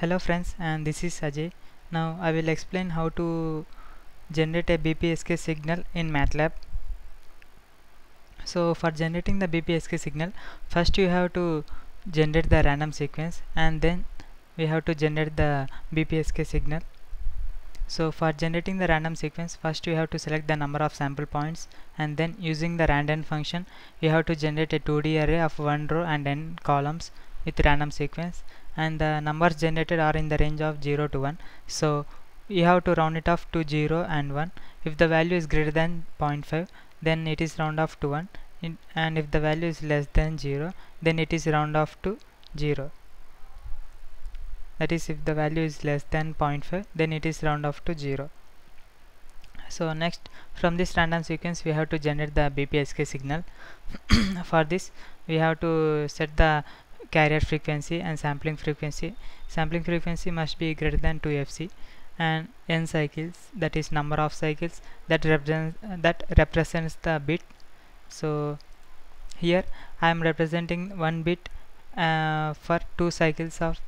Hello friends, and this is Ajay. Now I will explain how to generate a BPSK signal in MATLAB. So for generating the BPSK signal, first you have to generate the random sequence and then we have to generate the BPSK signal. So for generating the random sequence, first you have to select the number of sample points and then using the random function you have to generate a 2D array of 1 row and n columns with random sequence, and the numbers generated are in the range of 0 to 1. So you have to round it off to 0 and 1. If the value is greater than 0.5, then it is round off to 1, and if the value is less than 0, then it is round off to 0. That is, if the value is less than 0.5, then it is round off to 0. So next, from this random sequence we have to generate the BPSK signal. For this we have to set the carrier frequency and sampling frequency. Sampling frequency must be greater than 2fc, and n cycles, that is number of cycles that represents the bit. So here I am representing 1 bit for 2 cycles of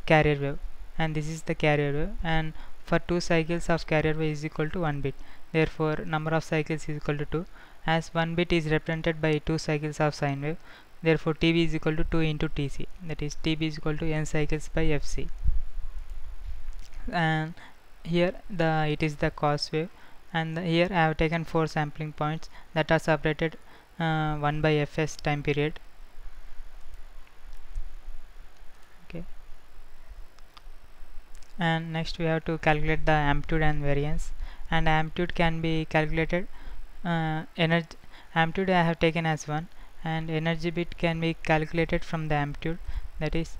carrier wave, and this is the carrier wave, and for 2 cycles of carrier wave is equal to 1 bit. Therefore number of cycles is equal to 2, as 1 bit is represented by 2 cycles of sine wave. Therefore TB is equal to 2 into TC, that is TB is equal to n cycles by FC. And here it is the cos wave, and here I have taken 4 sampling points that are separated 1 by Fs time period. Okay, and next we have to calculate the amplitude and variance, and amplitude can be calculated amplitude I have taken as 1, and energy bit can be calculated from the amplitude, that is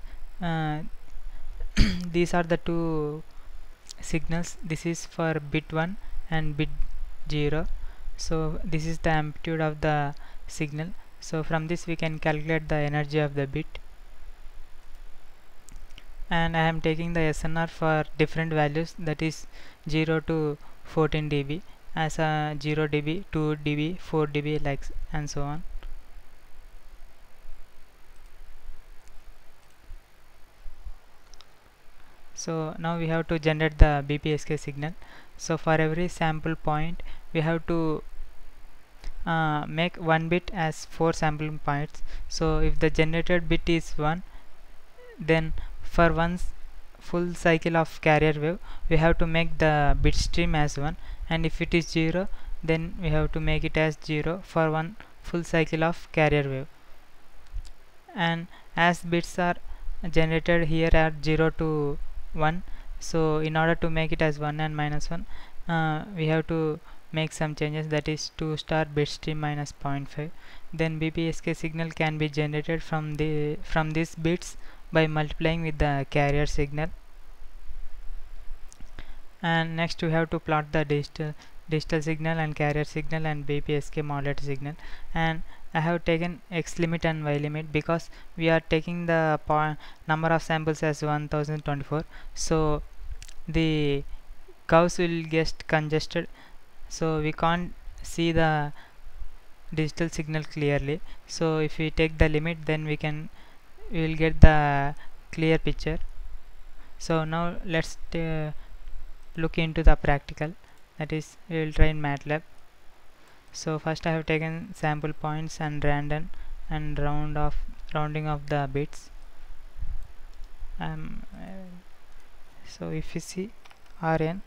these are the two signals. This is for bit 1 and bit 0. So this is the amplitude of the signal. So from this we can calculate the energy of the bit, and I am taking the SNR for different values, that is 0 to 14 dB, as a 0 dB, 2 dB, 4 dB, like, and so on. So now we have to generate the BPSK signal. So for every sample point we have to make 1 bit as 4 sampling points. So if the generated bit is 1, then for one full cycle of carrier wave we have to make the bit stream as 1, and if it is 0, then we have to make it as 0 for one full cycle of carrier wave. And as bits are generated here at 0 to 1, so in order to make it as 1 and minus 1, we have to make some changes, that is 2 star bit stream minus 0.5. Then BPSK signal can be generated from these bits by multiplying with the carrier signal. And next we have to plot the digital signal and carrier signal and BPSK modulator signal, and I have taken x limit and y limit because we are taking the number of samples as 1024. So the curves will get congested, so we can't see the digital signal clearly. So if we take the limit, then we will get the clear picture. So now let's look into the practical, that is we will try in MATLAB. So first I have taken sample points and random and rounding of the bits. So if you see Rn,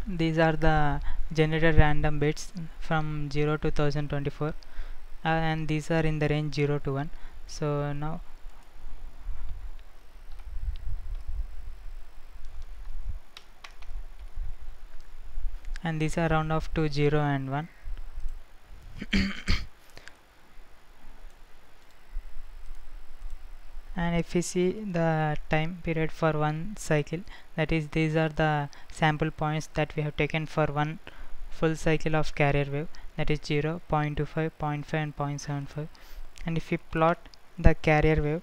these are the generated random bits from 0 to 1024, and these are in the range 0 to 1. So now and these are round off to 0 and 1. And if we see the time period for one cycle, that is these are the sample points that we have taken for one full cycle of carrier wave, that is 0, 0.25, 0.5 and 0.75. and if we plot the carrier wave,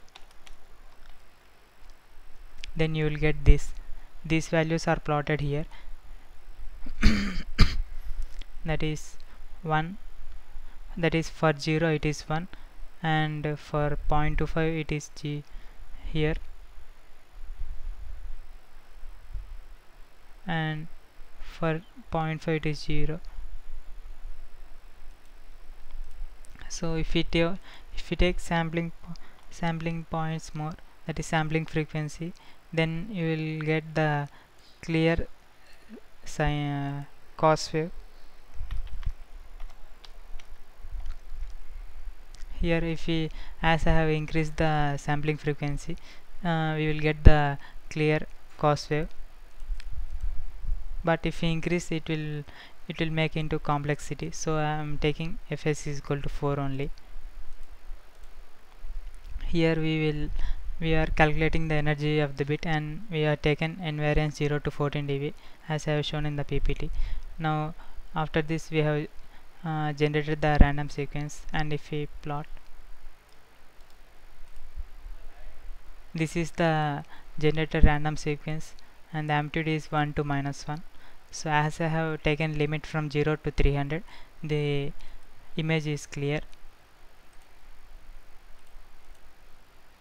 then you will get these values are plotted here. That is 1, that is for 0 it is 1, and for 0.25 it is G here, and for 0.5 it is 0. So if we take sampling points more, that is sampling frequency, then you will get the clear cos wave. Here if we, as I have increased the sampling frequency, we will get the clear cos wave, but if we increase it will make into complexity, so I am taking fs is equal to 4 only. Here we are calculating the energy of the bit, and we are taken invariance 0 to 14 dB as I have shown in the PPT. Now after this we have generated the random sequence, and if we plot, this is the generated random sequence, and the amplitude is 1 to -1. So as I have taken limit from 0 to 300, the image is clear.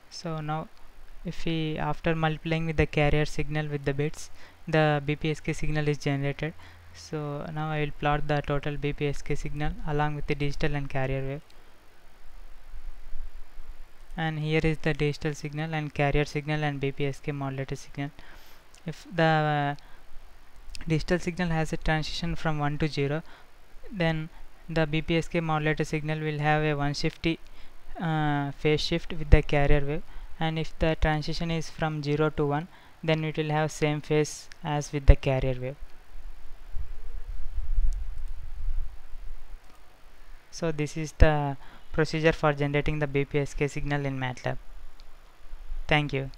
So now if we, after multiplying with the carrier signal with the bits, the BPSK signal is generated. So now I will plot the total BPSK signal along with the digital and carrier wave. And here is the digital signal and carrier signal and BPSK modulator signal. If the digital signal has a transition from 1 to 0, then the BPSK modulator signal will have a 150 phase shift with the carrier wave, and if the transition is from 0 to 1, then it will have same phase as with the carrier wave. So this is the procedure for generating the BPSK signal in MATLAB. Thank you.